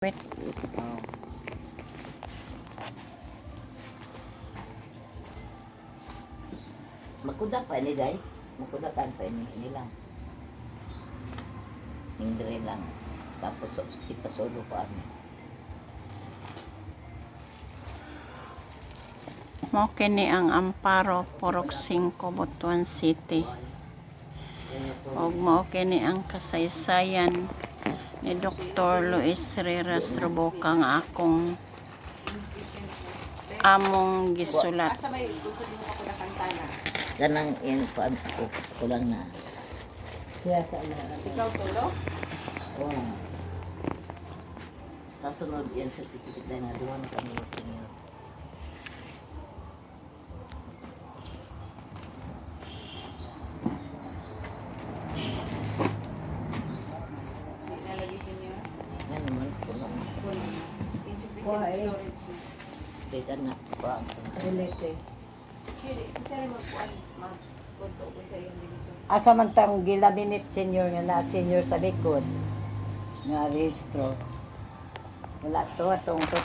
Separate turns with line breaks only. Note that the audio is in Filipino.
Wait.
Makuda pa ini day. Makudakan pa ini lang. Hindre lang. Tapos kita solo pa ani.
Mao kini ang Amparo Purok 5 Butuan City. Og mao kini ang kasaysayan ni Dr. Luis Riras Roboca nga akong among gisulat.
Asa may gusto din mo ko na kantana?
Kanang in pa ako kulang na. Siya sa na.
Ikaw solo?
Oh. Sa sunod yan certificate na nga duwa na kami sa inyo.
Ilalagay sa inyo.
Yan naman kulang.
Insufficient storage.
Kaya na pa.
Sige, isa rin magpunto ko sa iyo dito.
Asa man tang gilabinit senior nga na senior sa likod nga rehistro. Wala to atong